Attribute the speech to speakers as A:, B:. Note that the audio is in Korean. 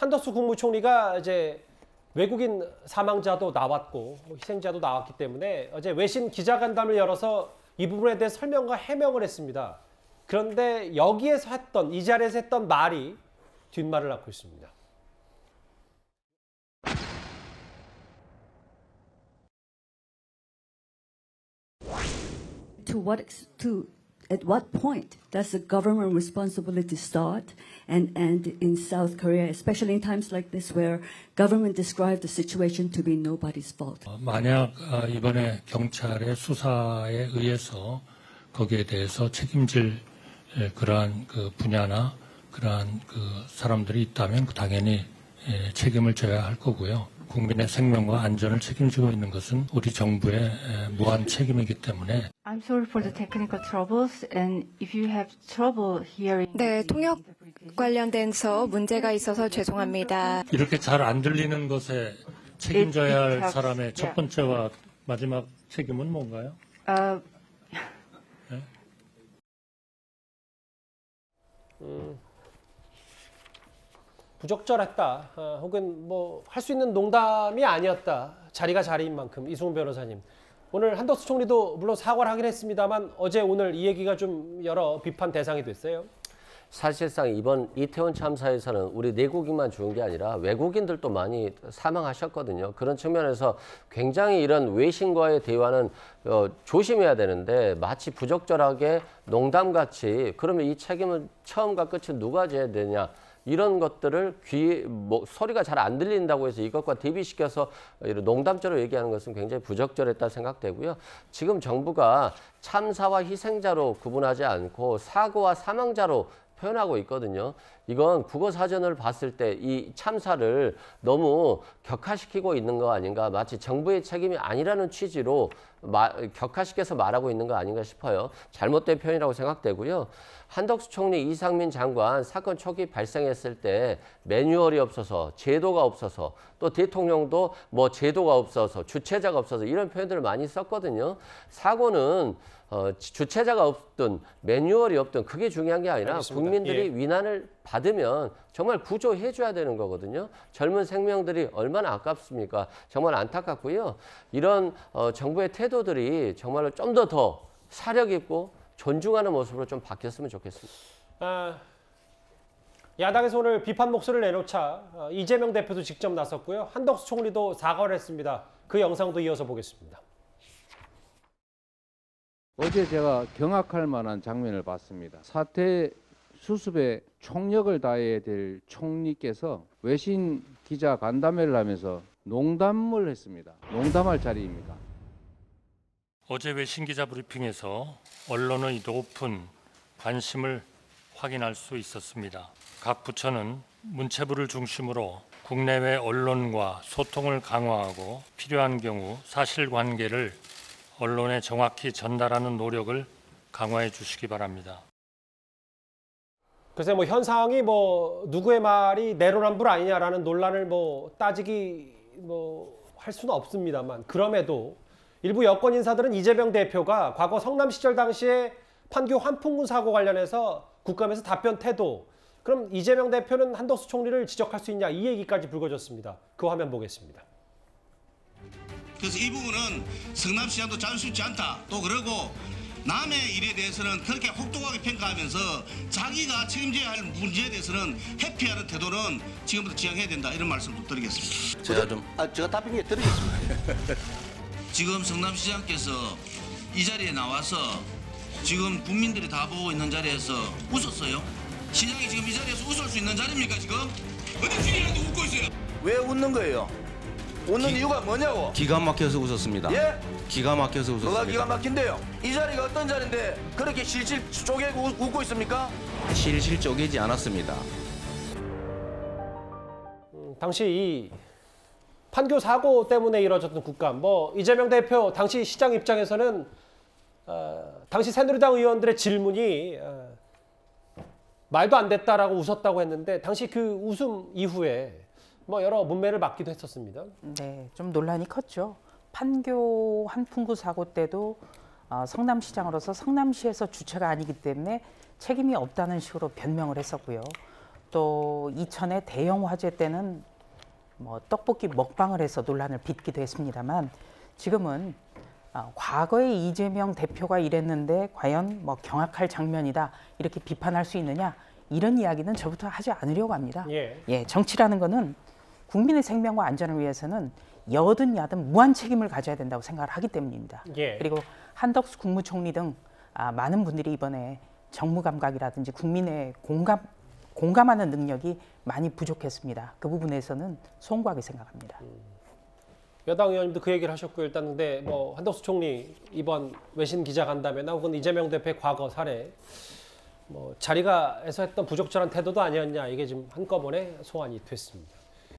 A: 한덕수 국무총리가 이제 외국인 사망자도 나왔고 희생자도 나왔기 때문에 어제 외신 기자간담을 열어서 이 부분에 대해 설명과 해명을 했습니다. 그런데 여기에서 했던, 이 자리에서 했던 말이 뒷말을 낳고 있습니다.
B: At what point does the government responsibility start and end in South Korea, especially in times like this where government described the situation to be nobody's fault?
C: 만약 이번에 경찰의 수사에 의해서 거기에 대해서 책임질 그러한 그 분야나 그러한 그 사람들이 있다면 당연히 책임을 져야 할 거고요. 국민의 생명과 안전을 책임지고 있는 것은 우리 정부의 무한 책임이기 때문에.
D: I'm sorry for the technical troubles, and if you have trouble hearing.
E: 네, 통역 관련돼서 문제가 있어서 죄송합니다.
C: 이렇게 잘 안 들리는 것에 책임져야 할 사람의 첫 번째와 마지막 책임은 뭔가요? 네?
A: 부적절했다. 혹은 뭐 할 수 있는 농담이 아니었다. 자리가 자리인 만큼. 이승훈 변호사님. 오늘 한덕수 총리도 물론 사과를 하긴 했습니다만 어제 오늘 이 얘기가 좀 여러 비판 대상이 됐어요.
F: 사실상 이번 이태원 참사에서는 우리 내국인만 죽은 게 아니라 외국인들도 많이 사망하셨거든요. 그런 측면에서 굉장히 이런 외신과의 대화는 조심해야 되는데 마치 부적절하게 농담같이 그러면 이 책임은 처음과 끝은 누가 져야 되냐. 이런 것들을 소리가 잘 안 들린다고 해서 이것과 대비시켜서 이런 농담처럼 얘기하는 것은 굉장히 부적절했다 생각되고요. 지금 정부가 참사와 희생자로 구분하지 않고 사고와 사망자로 표현하고 있거든요. 이건 국어사전을 봤을 때 이 참사를 너무 격화시키고 있는 거 아닌가, 마치 정부의 책임이 아니라는 취지로 격화시켜서 말하고 있는 거 아닌가 싶어요. 잘못된 표현이라고 생각되고요. 한덕수 총리, 이상민 장관 사건 초기 발생했을 때 매뉴얼이 없어서, 제도가 없어서, 또 대통령도 뭐 제도가 없어서, 주체자가 없어서 이런 표현들을 많이 썼거든요. 사고는 주체자가 없든 매뉴얼이 없든 그게 중요한 게 아니라 알겠습니다. 국민들이 위난을 받으면 정말 구조해줘야 되는 거거든요. 젊은 생명들이 얼마나 아깝습니까? 정말 안타깝고요. 이런 정부의 태도들이 정말로 좀 더 사력 있고 존중하는 모습으로 좀 바뀌었으면 좋겠습니다.
A: 야당에서 오늘 비판 목소리를 내놓자 이재명 대표도 직접 나섰고요. 한덕수 총리도 사과를 했습니다. 그 영상도 이어서 보겠습니다.
G: 어제 제가 경악할 만한 장면을 봤습니다. 사태 수습에 총력을 다해야 될 총리께서 외신 기자 간담회를 하면서 농담을 했습니다. 농담할 자리입니까?
C: 어제 외신 기자 브리핑에서 언론의 높은 관심을 확인할 수 있었습니다. 각 부처는 문체부를 중심으로 국내외 언론과 소통을 강화하고 필요한 경우 사실관계를 언론에 정확히 전달하는 노력을 강화해 주시기 바랍니다.
A: 글쎄 뭐 현상이 뭐 누구의 말이 내로남불 아니냐라는 논란을 뭐 따지기 뭐 할 수는 없습니다만 그럼에도 일부 여권 인사들은 이재명 대표가 과거 성남시절 당시에 판교 환풍구 사고 관련해서 국감에서 답변 태도, 그럼 이재명 대표는 한덕수 총리를 지적할 수 있냐 이 얘기까지 불거졌습니다. 그 화면 보겠습니다.
H: 그래서 이 부분은 성남시장도 자유롭지 않다. 또 그러고 남의 일에 대해서는 그렇게 혹독하게 평가하면서 자기가 책임져야 할 문제에 대해서는 회피하는 태도는 지금부터 지양해야 된다. 이런 말씀을 드리겠습니다.
I: 제가 답변해 드리겠습니다.
H: 지금 성남시장께서 이 자리에 나와서 지금 국민들이 다 보고 있는 자리에서 웃었어요. 시장이 지금 이 자리에서 웃을 수 있는 자리입니까 지금? 어디 주인한테 웃고 있어요?
I: 왜 웃는 거예요? 웃는 이유가 뭐냐고?
J: 기가 막혀서 웃었습니다.
I: 예?
J: 기가 막혀서 웃었습니다.
I: 뭐가 기가 막힌데요? 이 자리가 어떤 자리인데 그렇게 실실 쪼개고 웃고 있습니까?
J: 실실 쪼개지 않았습니다.
A: 당시 이 판교 사고 때문에 이뤄졌던 국감, 뭐 이재명 대표 당시 시장 입장에서는 당시 새누리당 의원들의 질문이 말도 안 됐다라고 웃었다고 했는데 당시 그 웃음 이후에 뭐 여러 문매를 맞기도 했었습니다.
K: 네, 좀 논란이 컸죠. 판교 환풍구 사고 때도 성남시장으로서 성남시에서 주체가 아니기 때문에 책임이 없다는 식으로 변명을 했었고요. 또 이천의 대형 화재 때는 뭐 떡볶이 먹방을 해서 논란을 빚기도 했습니다만 지금은 과거에 이재명 대표가 이랬는데 과연 뭐 경악할 장면이다 이렇게 비판할 수 있느냐 이런 이야기는 저부터 하지 않으려고 합니다. 예, 정치라는 거는 국민의 생명과 안전을 위해서는 여든 야든 무한 책임을 가져야 된다고 생각을 하기 때문입니다. 그리고 한덕수 국무총리 등 많은 분들이 이번에 정무 감각이라든지 국민의 공감하는 능력이 많이 부족했습니다. 그 부분에서는 송구하게 생각합니다.
A: 여당 의원님도 그 얘기를 하셨고 일단 근데 뭐 한덕수 총리 이번 외신 기자간담회나 혹은 이재명 대표의 과거 사례 뭐 자리가에서 했던 부적절한 태도도 아니었냐 이게 지금 한꺼번에 소환이 됐습니다.